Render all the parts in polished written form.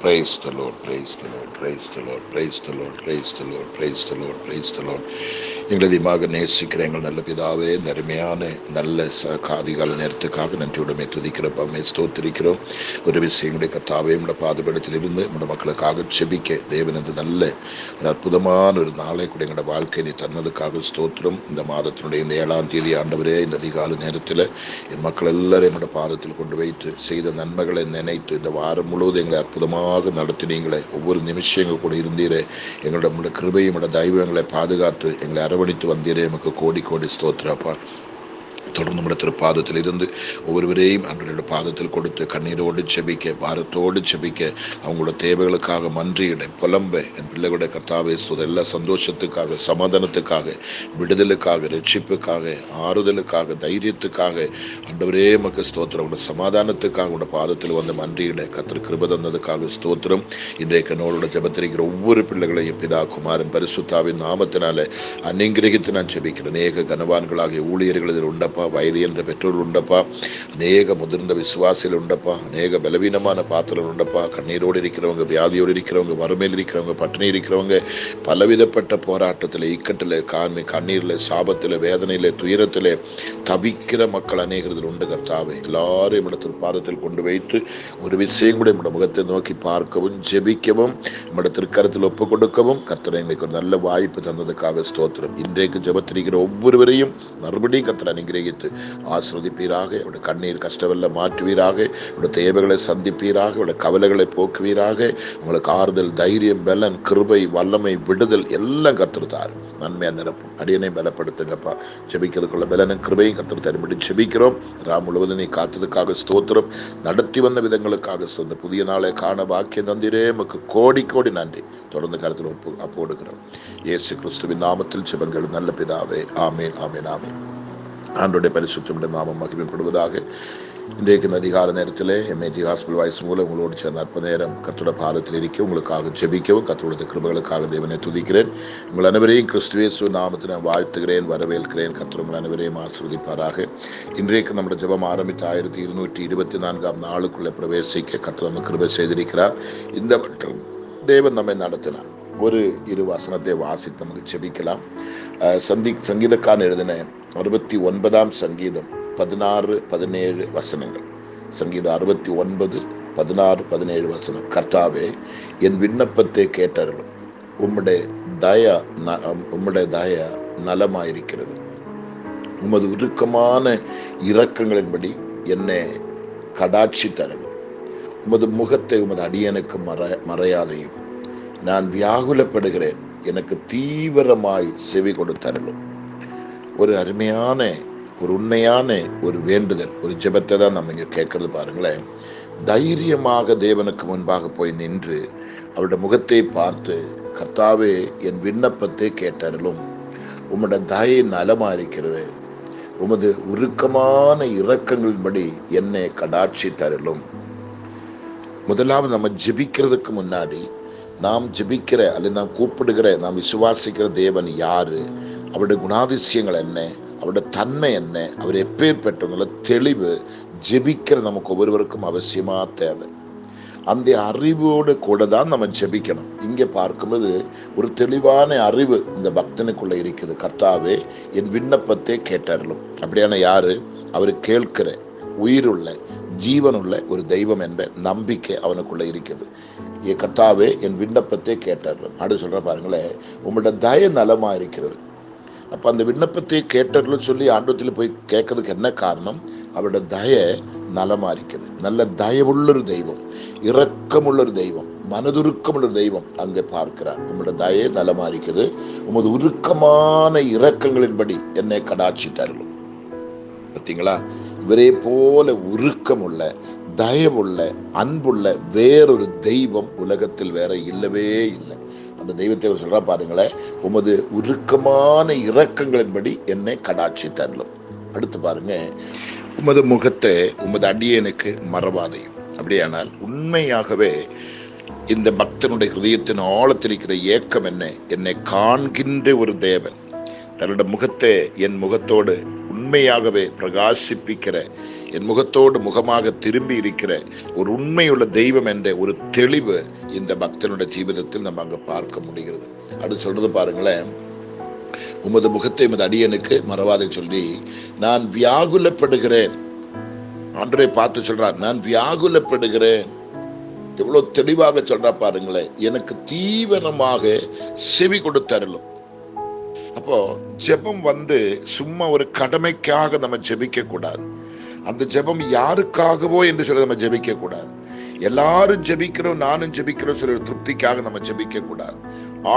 Praise the Lord, praise the Lord, praise the Lord, praise the Lord, praise the Lord, praise the Lord, praise the Lord. எங்களை அதிகமாக நேசிக்கிற எங்கள் நல்ல பிதாவே, இந்த அருமையான நல்ல காதிகால நேரத்துக்காக நன்றியுடமே துதிக்கிறப்பமே ஸ்தோத்திரிக்கிறோம். ஒரு விஷயங்களுடைய கத்தாவே நம்முடைய பாதுபடத்திலிருந்து நம்முடைய மக்களுக்காக செபிக்க தேவன் இந்த நல்ல ஒரு அற்புதமான ஒரு நாளை கூட எங்களோட வாழ்க்கையை தன்னதுக்காக ஸ்தோத்திரம். இந்த மாதத்தினுடைய இந்த 7ஆம் தேதி ஆண்டவரே, இந்த அதிகால நேரத்தில் என் மக்கள் எல்லாரும் என்னோட பாதத்தில் கொண்டு வைத்து செய்த நன்மைகளை நினைத்து இந்த வாரம் முழுவதும் எங்களை அற்புதமாக நடத்தினீங்களே. ஒவ்வொரு நிமிஷம் எங்கள் கூட இருந்தீரே. எங்களோட கிருபையும் நம்மளோட தெய்வங்களை பாதுகாத்து எங்களை அரவணைத்து வந்தீரே. எமக்கு கோடி கோடி ஸ்தோத்திரப்பா. தொடர்ந்து நம்முடைய திருப்பாதத்தில் இருந்து ஒவ்வொருவரையும் அன்றைய பாதத்தில் கொடுத்து கண்ணீரோடு செபிக்க, பாரத்தோடு செபிக்க, அவங்களோட தேவைகளுக்காக மன்றியிட, புலம்ப, என் பிள்ளைகளுடைய கர்த்தாவே எல்லா சந்தோஷத்துக்காக, சமாதானத்துக்காக, விடுதலுக்காக, ரட்சிப்புக்காக, ஆறுதலுக்காக, தைரியத்துக்காக ஆண்டவரே எமக்கு ஸ்தோத்திரம். உடைய சமாதானத்துக்காக உடைய பாதத்தில் வந்து மன்றியிட கர்த்தர் கிருபை தந்ததுக்காக ஸ்தோத்திரம். இன்றைக்கு என்னோட ஜெபத்திருக்கிற ஒவ்வொரு பிள்ளைகளையும் பிதா குமாரன் பரிசுத்தாவின் நாமத்தினால அனுக்கிரகித்து நான் செபிக்கிறேன். அநேக கனவான்களாகிய ஊழியர்கள் இதில் உண்டப்பா, வயது என்ற பெற்றோர் உண்டப்பா, அநேக முதிர்ந்த விசுவாசிகள் உண்டப்பா, அநேக பலவீனமான பாத்திரம் உண்டப்பா, கண்ணீரோடு இருக்கிறவங்க, வியாதியோடு இருக்கிறவங்க, வறுமையில் இருக்கிறவங்க, பட்டினி இருக்கிறவங்க, பலவிதப்பட்ட போராட்டத்தில், இக்கட்டில், கண்ணீரில், சாபத்தில், வேதனையில், துயரத்தில் தவிக்கிற மக்கள் அநேகத்தில் உண்டு கர்த்தாவே. எல்லாரும் இடத்தில் பாதத்தில் கொண்டு வைத்து ஒரு விஷயம் கூட நம்முடைய முகத்தை நோக்கி பார்க்கவும், ஜெபிக்கவும், நம்முடைய திருக்கரத்தில் ஒப்புக் கொடுக்கவும் கர்த்தர் எங்களுக்கு ஒரு நல்ல வாய்ப்பு தந்ததுக்காக ஸ்தோத்திரம். இன்றைக்கு ஜெபத்திருக்கிற ஒவ்வொருவரையும் மறுபடியும் கர்த்தர் அனுக்கிரகித்து ஆசீர்வதிப்பீராக. அவருடைய கண்ணீர் கஷ்டவெல்லாம் மாற்றுவீராக. அவருடைய தேவைகளை சந்திப்பீராக. அவருடைய கவலைகளை போக்குவீராக. உங்களுக்கு ஆறுதல், தைரியம், பலன், கிருபை, வல்லமை, விடுதல் எல்லாம் கர்த்தர் நன்மையா நிரப்பும். அடியனை பலப்படுத்துங்கப்பா. ஜெபிக்கிறதுக்குள்ள பலனும் கிருபையும் கர்த்தர் தரும்படி ஜெபிக்கிறோம். ராம் முழுவதும் நீ காத்ததுக்காக ஸ்தோத்திரம். நடத்தி வந்த விதங்களுக்காக இந்த புதிய நாளை காண பாக்கியம் தந்திரே. நமக்கு கோடி கோடி நன்றி. தொடர்ந்து கருத்தில் அப்போ கொடுக்கிறோம். இயேசு கிறிஸ்துவின் நாமத்தில் ஜெபங்கள் நல்ல பிதாவே. ஆமேன், ஆமேன், ஆமேன். ஆண்டோடைய பரிசுத்தமுடைய நாமம் மகிமைப்படுவதாக. இன்றைக்கு இந்த அதிகார நேரத்தில் எம்ஏஜி ஹாஸ்பிட்டல் வாய்ஸ் மூலம் உங்களோடு சேர்ந்த அற்ப நேரம் கர்த்தருடைய பாதத்தில் இருக்க உங்களுக்காக ஜெபிக்கவும் கர்த்தருடைய கிருபைகளுக்காக தேவனை துதிக்கிறேன். உங்கள் அனைவரையும் கிறிஸ்து இயேசு நாமத்தில் நான் வாழ்த்துகிறேன், வரவேற்கிறேன். கர்த்தர் உங்கள் அனைவரையும் ஆசீர்வதிப்பாராக. இன்றைக்கு நம்முடைய ஜெபம் ஆரம்பித்த 1224ஆம் நாளுக்குள்ளே பிரவேசிக்க கர்த்தர் நம்ம கிருபை செய்திருக்கிறார். இந்த மட்டும் தேவன் நம்மை நடத்தினார். ஒரு இரு வசனத்தை வாசித்து நமக்கு ஜெபிக்கலாம். சங்கீதக்காரன் எழுதின 69ஆம் சங்கீதம் 16-17 வசனங்கள். சங்கீதம் 69, 16, 17 வசனம். கர்த்தாவே, என் விண்ணப்பத்தை கேட்டருளும். உம்முடைய தயா நலமாயிருக்கிறது. உமது உருக்கமான இரக்கங்களின்படி என்னை கடாட்சி தரலும். உமது முகத்தை உமது அடியனுக்கு மறையாதையும். நான் வியாகுலப்படுகிறேன், எனக்கு தீவிரமாய் செவி கொடுத்தருளும். ஒரு அருமையான, ஒரு உண்மையான ஒரு வேண்டுதல், ஒரு ஜெபத்தை தான் நம்ம இங்கே கேட்கறது. பாருங்களேன், தைரியமாக தேவனுக்கு முன்பாக போய் நின்று அவருடைய முகத்தை பார்த்து, கர்த்தாவே, என் விண்ணப்பத்தை கேட்டருளும். உம்முடைய தயை நலமா இருக்கிறது. உமது உருக்கமான இரக்கங்களின்படி என்னை கடாட்சி தருளும். முதலாவது நம்ம ஜெபிக்கிறதுக்கு முன்னாடி நாம் ஜெபிக்கிற அல்லது நாம் கூப்பிடுகிற, நாம் விசுவாசிக்கிற தேவன் யாரு, அவருடைய குணாதிசயங்கள் என்ன, அவருடைய தன்மை என்ன, அவர் எப்பேற்பட்டவங்கள தெளிவு ஜெபிக்கிற நமக்கு ஒவ்வொருவருக்கும் அவசியமா தேவை. அந்த அறிவோடு கூட தான் நம்ம ஜெபிக்கணும். இங்கே பார்க்கும்போது ஒரு தெளிவான அறிவு இந்த பக்தனுக்குள்ள இருக்குது. கர்த்தாவே, என் விண்ணப்பத்தை கேட்டருளும். அப்படியான யாரு? அவர் கேட்கிற, உயிருள்ள, ஜீவனுள்ள ஒரு தெய்வம் என்ற நம்பிக்கை அவனுக்குள்ள இருக்குது. கர்த்தாவே, என் விண்ணப்பத்தை கேட்டருளும். அப்படி சொல்ற பாருங்களேன், உங்களோட தய நலமா இருக்கிறது. அப்போ அந்த விண்ணப்பத்தை கேட்டருளும் சொல்லி ஆண்டவத்தில் போய் கேட்கறதுக்கு என்ன காரணம்? அவரோட தய நலமா இருக்குது. நல்ல தயவுள்ள ஒரு தெய்வம், இரக்கமுள்ள ஒரு தெய்வம், மனதுருக்கமுள்ள தெய்வம் அங்கே பார்க்கிறார். உங்களோட தய நலமா இருக்குது. உமது உருக்கமான இரக்கங்களின்படி என்னை கடாட்சி தருளும். பார்த்தீங்களா? இவரே போல உருக்கமுள்ள, தயவுள்ள, அன்புள்ள வேறொரு தெய்வம் உலகத்தில் வேற இல்லவே இல்லை. அந்த தெய்வத்தை அவர் சொல்றா பாருங்களேன், உமது உருக்கமான இரக்கங்களின்படி என்னை கடாட்சி தரலும். அடுத்து பாருங்க, உமது முகத்தை உமது அடியனுக்கு மறவாதையும். அப்படியானால் உண்மையாகவே இந்த பக்தனுடைய ஹிருதயத்தின் ஆழத்தில் இருக்கிற ஏக்கம் என்ன? என்னை காண்கின்ற ஒரு தேவன் தன்னுடைய முகத்தை என் முகத்தோடு உண்மையாகவே பிரகாசிப்பிக்கிற என் முகத்தோடு முகமாக திரும்பி இருக்கிற ஒரு உண்மையுள்ள தெய்வம் என்ற ஒரு தெளிவு இந்த பக்தனுடைய ஜீவிதத்தில் நம்ம அங்க பார்க்க முடிகிறது. அது சொல்றது பாருங்களேன், உமது முகத்தை உமது அடியனுக்கு மறவாதை சொல்லி நான் வியாகுலப்படுகிறேன். ஆண்டவரை பார்த்து சொல்றான், நான் வியாகுலப்படுகிறேன். எவ்வளவு தெளிவாக சொல்றா பாருங்களேன், எனக்கு தீவிரமாக செவி கொடுத்தருளும். அப்போ ஜெபம் சும்மா ஒரு கடமைக்காக நம்ம ஜெபிக்க கூடாது. அந்த ஜெபம் யாருக்காகவோ என்று சொல்லி நம்ம ஜெபிக்க கூடாது. எல்லாரும் ஜெபிக்கிறோம், நானும் ஜெபிக்கிறோம் சொல்ற திருப்திக்காக நம்ம ஜெபிக்க கூடாது.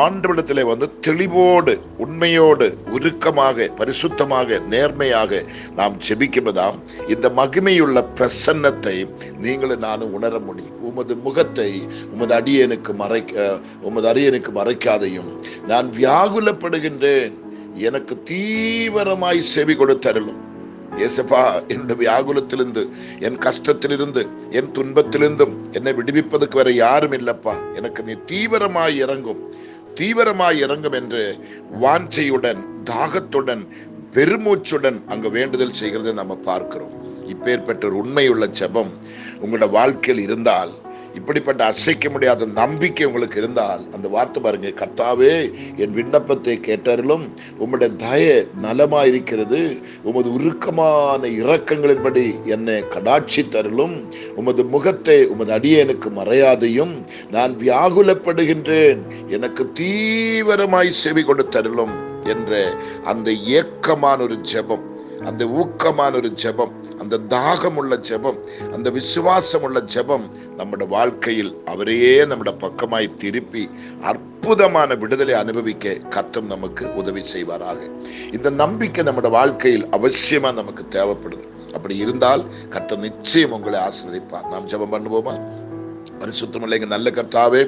ஆண்டவரிடத்திலே தெளிவோடு, உண்மையோடு, உருக்கமாக, பரிசுத்தமாக, நேர்மையாக நாம் ஜெபிக்கும்போதாம் இந்த மகிமையுள்ள பிரசன்னத்தை நீங்களும் நானும் உணர முடியும். உமது முகத்தை உமது அடியனுக்கு மறைக்காதையும் நான் வியாகுலப்படுகின்றேன், எனக்கு தீவிரமாய் செவி கொடுத்தருளும். ஏசப்பா, என்னுடைய வியாகுலத்திலிருந்து, என் கஷ்டத்திலிருந்து, என் துன்பத்திலிருந்தும் என்னை விடுவிப்பதற்கு வேற யாரும் இல்லப்பா, எனக்கு நீ தீவிரமாய் இறங்கும் என்று வாஞ்சையுடன், தாகத்துடன், பெருமூச்சுடன் அங்கு வேண்டுதல் செய்கிறதை நம்ம பார்க்கிறோம். இப்பேற்பட்ட ஒரு உண்மையுள்ள ஜெபம் உங்களோட வாழ்க்கையில் இருந்தால், இப்படிப்பட்ட அசைக்க முடியாத நம்பிக்கை உங்களுக்கு இருந்தால், அந்த வார்த்தை பாருங்க, கர்த்தாவே என் விண்ணப்பத்தை கேட்டருளும், உம்முடைய தய நலமாயிருக்கிறது, உமது உருக்கமான இரக்கங்களின்படி என்னை கடாட்சி தருளும், உமது முகத்தை உமது அடியனுக்கு மறையாதையும், நான் வியாகுலப்படுகின்றேன், எனக்கு தீவிரமாய் செவி கொடுத்தருளும் என்ற அந்த ஏக்கமான ஒரு ஜெபம், அந்த ஊக்கமான ஒரு ஜெபம், அந்த தாகம் உள்ள ஜெபம், அந்த விசுவாசம் உள்ள ஜெபம் நம்முடைய வாழ்க்கையில் அவரையே நம்முடைய பக்கமாய் திருப்பி அற்புதமான விடுதலை அனுபவிக்க கர்த்தர் நமக்கு உதவி செய்வாராக. இந்த நம்பிக்கை நம்முடைய வாழ்க்கையில் அவசியமா நமக்கு தேவைப்படுது. அப்படி இருந்தால் கர்த்தர் நிச்சயம் உங்களை ஆசீர்வதிப்பார். நாம் ஜெபம் பண்ணுவோமா? பரிசுத்தமுள்ள எங்க நல்ல கர்த்தாவே,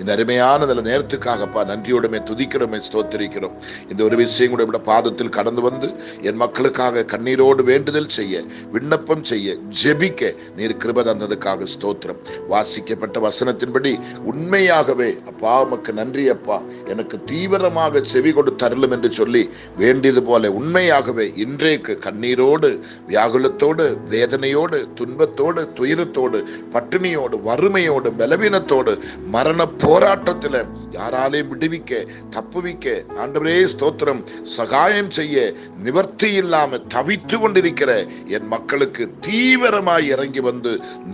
இந்த அருமையான நல்ல நேரத்துக்காகப்பா நன்றியோடுமே துதிக்கிறோமே, ஸ்தோத்திரிக்கிறோம். இந்த ஒரு விஷயம் கூட பாதத்தில் கடந்து என் மக்களுக்காக கண்ணீரோடு வேண்டுதல் செய்ய, விண்ணப்பம் செய்ய, ஜெபிக்க நீர் கிருபை தந்ததுக்காக ஸ்தோத்திரம். வாசிக்கப்பட்ட வசனத்தின்படி உண்மையாகவே அப்பா உமக்கு நன்றி அப்பா, எனக்கு தீவிரமாக செவி கொடுத்தருளும் என்று சொல்லி வேண்டியது போல உண்மையாகவே இன்றைக்கு கண்ணீரோடு, வியாகுலத்தோடு, வேதனையோடு, துன்பத்தோடு, துயரத்தோடு, பட்டினியோடு, வறுமையோடு, பலவீனத்தோடு, மரண போராட்டத்தில் யாராலையும் விடுவிக்க, தப்புவிக்க ஆண்டவரே ஸ்தோத்திரம், சகாயம் செய்ய நிவர்த்தி இல்லாம தவித்து கொண்டிருக்கிற என் மக்களுக்கு தீவிரமாய் இறங்கி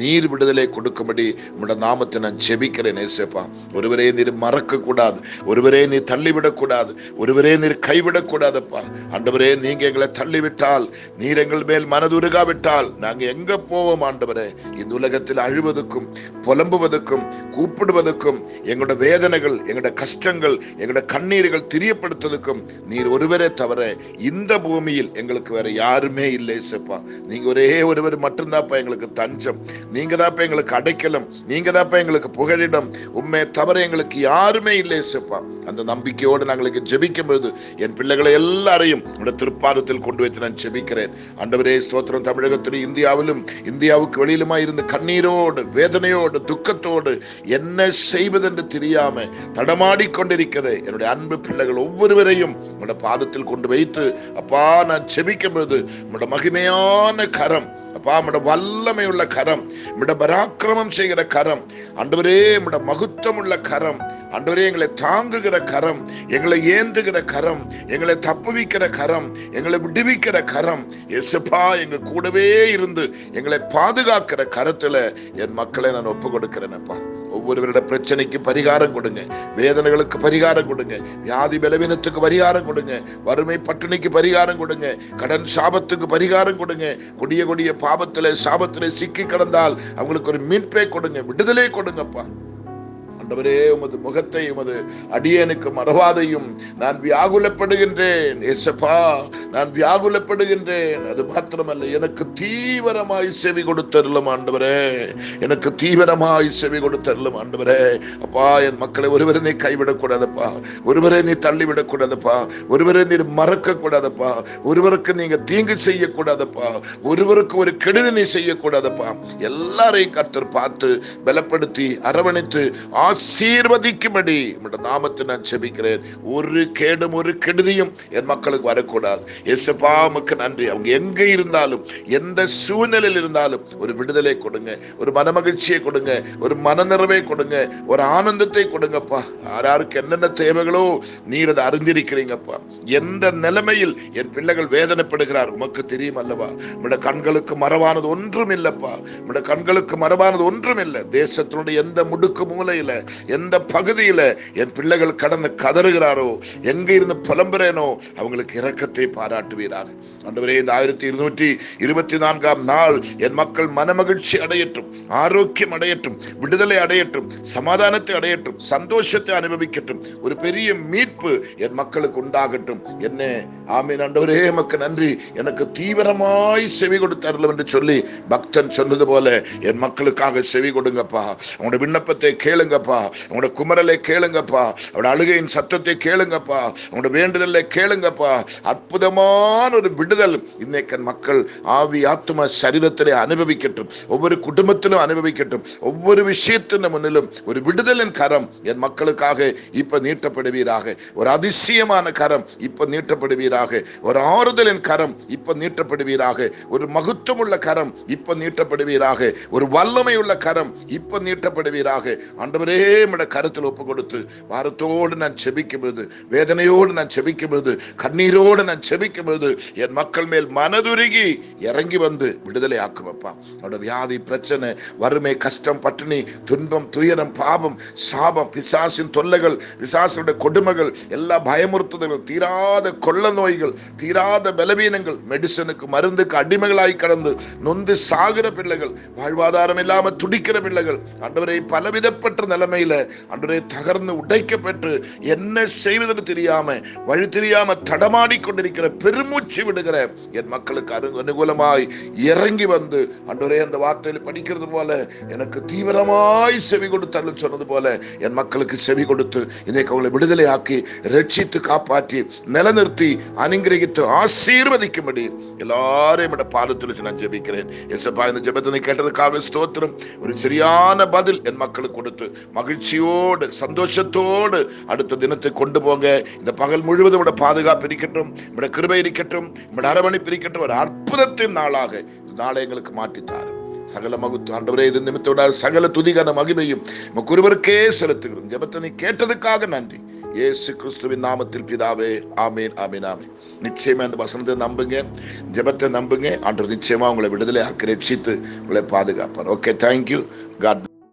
நீர் விடுதலை கொடுக்கும்படி உம்முடைய நாமத்தை நான் ஜெபிக்கிறேன். ஏசப்பா, ஒருவரே நீர் மறக்க கூடாது, ஒருவரே நீர் தள்ளிவிடக்கூடாது, ஒருவரே நீர் கைவிடக்கூடாதப்பா. ஆண்டவரே, நீங்க எங்களை தள்ளிவிட்டால், நீர் எங்கள் மேல் மனதுருகாவிட்டால் நாங்க எங்க போவோம்? ஆண்டவரே, இந்த உலகத்தில் அழுவதற்கும், புலம்புவதற்கும், கூப்பிடுவதற்கும், எங்களுடைய வேதனைகள், எங்களுடைய கஷ்டங்கள், எங்களுடைய கண்ணீர்கள் தெரியப்படுத்துவதற்கும் நீர் ஒருவரே தவிர இந்த பூமியில் எங்களுக்கு வேற யாருமே இல்லை. ஏசப்பா, நீங்க ஒரே ஒருவர் மட்டும்தான்ப்பா எங்களுக்கு தஞ்சம், நீங்க தான்ப்பா எங்களுக்கு அடைக்கலம், நீங்க தான்ப்பா எங்களுக்கு புகழிடம், உண்மை தவிர எங்களுக்கு யாருமே இல்லை. ஏசப்பா, அந்த நம்பிக்கையோடு நாங்களுக்கு ஜெபிக்கும் போது என் பிள்ளைகளை எல்லாரையும் திருப்பாதத்தில் கொண்டு வைத்து நான் ஜெபிக்கிறேன். ஆண்டவரே ஸ்தோத்திரம். தமிழகத்திலும் இந்தியாவிலும் இந்தியாவுக்கு வெளியிலுமா இருந்து கண்ணீரோடு, வேதனையோடு, துக்கத்தோடு என்ன செய்வதென்று தெரியாம தடமாடிக்கொண்டிருக்கிறது என்னுடைய அன்பு பிள்ளைகள் ஒவ்வொருவரையும் உங்களுடைய பாதத்தில் கொண்டு வைத்து அப்பா நான் ஜெபிக்கும் போது உங்களுடைய மகிமையான கரம் அப்பா, உம்முடைய வல்லமை உள்ள கரம், உம்முடைய பராக்கிரமம் செய்கிற கரம் ஆண்டவரே, உம்முடைய மகத்துவம் உள்ள கரம் ஆண்டவரே, எங்களை தாங்குகிற கரம், எங்களை ஏந்துகிற கரம், எங்களை தப்புவிக்கிற கரம், எங்களை விடுவிக்கிற கரம், இயேசுப்பா எங்க கூடவே இருந்து எங்களை பாதுகாக்கிற கரத்துல என் மக்களை நான் ஒப்பு கொடுக்கிறேன். அப்பா, ஒவ்வொருவருடைய பிரச்சனைக்கு பரிகாரம் கொடுங்க, வேதனைகளுக்கு பரிகாரம் கொடுங்க, வியாதி பலவீனத்துக்கு பரிகாரம் கொடுங்க, வறுமை பட்டினிக்கு பரிகாரம் கொடுங்க, கடன் சாபத்துக்கு பரிகாரம் கொடுங்க, கொடிய கொடிய பாவத்திலே சாபத்திலே சிக்கி கிடந்தால் அவங்களுக்கு ஒரு மீட்பை கொடுங்க, விடுதலை கொடுங்கப்பா. ஆண்டவரே, உமது முகத்தை உமது அடியனுக்கு மறவாதையும் நான் வியாகுலப்படுகின்றேன். ஏசப்பா, நான் வியாகுலப்படுகின்றேன். அது மாத்திரமல்ல, எனக்கு தீவிரமாய் செவி கொடுத்தருளும் ஆண்டவரே, எனக்கு தீவிரமாய் செவி கொடுத்தருளும் ஆண்டவரே. அப்பா, என் மக்களை ஒருவரை நீ கைவிடக்கூடாதப்பா, ஒருவரை நீ தள்ளிவிடக்கூடாதப்பா, ஒருவரை நீ மறக்க கூடாதப்பா, ஒருவருக்கு நீங்க தீங்கு செய்யக்கூடாதப்பா, ஒருவருக்கு ஒரு கெடுதி நீ செய்யக்கூடாதப்பா. எல்லாரையும் கர்த்தர் பார்த்து பலப்படுத்தி அரவணைத்து ஆசீர்வதிக்கும்படி உம்முடைய நாமத்தை நான் ஜெபிக்கிறேன். ஒரு கேடும் ஒரு கெடுதியும் என் மக்களுக்கு வரக்கூடாது. இயேசுப்பா உமக்கு நன்றி. அவங்க எங்க இருந்தாலும் எந்த சூழ்நிலையில் இருந்தாலும் ஒரு விடுதலை கொடுங்க, ஒரு மனமகிழ்ச்சியை கொடுங்க, ஒரு மனநிறைவை கொடுங்க, ஒரு ஆனந்தத்தை கொடுங்கப்பா. யாருக்கு என்னென்ன தேவைகளோ நீர் அதை அறிந்திருக்கிறீங்கப்பா. எந்த நிலைமையில் என் பிள்ளைகள் வேதனைப்படுகிறார் உமக்கு தெரியும் அல்லவா? உம்முடைய கண்களுக்கு மறவானது ஒன்றும் இல்லப்பா. உம்முடைய கண்களுக்கு மறவானது ஒன்றும் இல்லை. தேசத்தினுடைய எந்த முடுக்கு மூலையில எந்த பகுதியில என் பிள்ளைகள் கடந்து கதறுகிறாரோ, எங்க இருந்து புலம்புறேனோ அவங்களுக்கு இரக்கத்தை பாராட்டுவீராக. ஆண்டவரே, இந்த 1224ஆம் நாள் என் மக்கள் மனமகிழ்ச்சி அடையட்டும், ஆரோக்கியம் அடையட்டும், விடுதலை அடையட்டும், சமாதானத்தை அடையட்டும், சந்தோஷத்தை அனுபவிக்கட்டும், ஒரு பெரிய மீட்பு என் மக்களுக்கு உண்டாகட்டும். என்ன ஆமீன். ஆண்டவரே உமக்கு நன்றி. எனக்கு தீவிரமாய் செவி கொடுத்தார்கள் என்று சொல்லி பக்தன் சொன்னது போல என் மக்களுக்காக செவி கொடுங்கப்பா. அவங்களோட விண்ணப்பத்தை கேளுங்கப்பா, அவங்களோட குமரலை கேளுங்கப்பா, அவங்களோட அழுகையின் சத்தத்தை கேளுங்கப்பா, அவங்களோட வேண்டுதலை கேளுங்கப்பா. அற்புதமான ஒரு விடுதல் இன்னைக்கு மக்கள் ஆவி ஆத்மா சரீரத்திலே அனுபவிக்கட்டும், ஒவ்வொரு குடும்பத்திலும் அனுபவிக்கட்டும். ஒவ்வொரு விஷயத்தின் முன்னிலும் ஒரு விடுதலின் கரம் என் மக்களுக்காக இப்ப நீட்டப்படுவீராக. ஒரு அதிசயமான கரம் இப்ப நீட்டப்படுவீராக. ஒரு ஆறுதலின் கரம் இப்ப நீட்டப்படுவீராக. ஒரு மகத்துவம் உள்ள கரம் இப்ப நீட்டப்படுவீராக. ஒரு வல்லமை உள்ள கரம் இப்ப நீட்டப்படுவீராக. ஆண்டவரே, உம்முடைய கரத்தில் ஒப்பு கொடுத்து வாரத்தோடு நான் செபிக்கும்போது, வேதனையோடு நான் செபிக்கும்போது, கண்ணீரோடு நான் செபிக்கும்போது என் மக்கள் மேல் மனதுருகி இறங்கி வந்து விடுதலை ஆக்குவப்பா. அவருடைய வியாதி, பிரச்சனை, வறுமை, கஷ்டம், பட்டினி, துன்பம், துயரம், பாவம், சாபம், பிசாசின் தொல்லைகள், பிசாசுடைய கொடுமைகள், எல்லா பயமுறுத்துதல்கள், தீராத கொள்ள நோய்கள், தீராத பலவீனங்கள், மெடிசனுக்கு மருந்துக்கு அடிமைகளாய் கடந்து நொந்து சாகிற பிள்ளைகள், வாழ்வாதாரம் இல்லாம துடிக்கிற பிள்ளைகள், ஆண்டவரை பலவிதப்பட்ட நிலைமையில ஆண்டவரை தகர்ந்து உடைக்கப்பட்டு என்ன செய்வதற்கு தெரியாம வழி தெரியாம தடமாடி கொண்டிருக்கிற, பெருமூச்சு விடுகிற என் மக்களுக்கு அனுகூலமாய் இறங்கி வந்து ஆண்டவரே, அந்த வார்த்தையில் படிக்கிறது போல எனக்கு தீவிரமாய் செவி கொடுத்தார்கள் சொன்னது போல என் மக்களுக்கு செவி கொடுத்து இன்னைக்கு அவங்களை விடுதலை ஆக்கி ரட்சித்து காப்பாற்றி நிலநிறுத்தி அனுகிரகித்து ஆசீர்வதிக்கும்படி எல்லாரையும் பாதத்தில் நான் ஜெபிக்கிறேன். எசப்பா, இந்த ஜெபத்தை கேட்டதுக்காக ஸ்தோத்திரம். ஒரு சரியான பதில் என் மக்களுக்கு கொடுத்து மகிழ்ச்சியோடு சந்தோஷத்தோடு அடுத்த தினத்தை கொண்டு போங்க. இந்த பகல் முழுவதும் பாதுகாப்பு இருக்கட்டும், கிருபை இருக்கட்டும், அரவணைப்பு இருக்கட்டும். ஒரு அற்புதத்தின் நாளாக இந்த நாளை எங்களுக்கு மாற்றித்தாரு. சகல மகுத்து ஆண்டவரே, இது நிமித்தோட சகல துதிகான மகிமையும் ஒருவருக்கே செலுத்துகிறோம். ஜெபத்தை நீ கேட்டதுக்காக நன்றி. இயேசு கிறிஸ்துவின் நாமத்தில் பிதாவே, ஆமீன், ஆமீன், ஆமீன். நிச்சயமா இந்த வசனத்தை நம்புங்க, ஜெபத்தை நம்புங்க. ஆண்டவர் நிச்சயமா உங்களை விடுதலை ஆக்கி ரட்சித்து உங்களை பாதுகாப்பார். Okay, thank you. காட்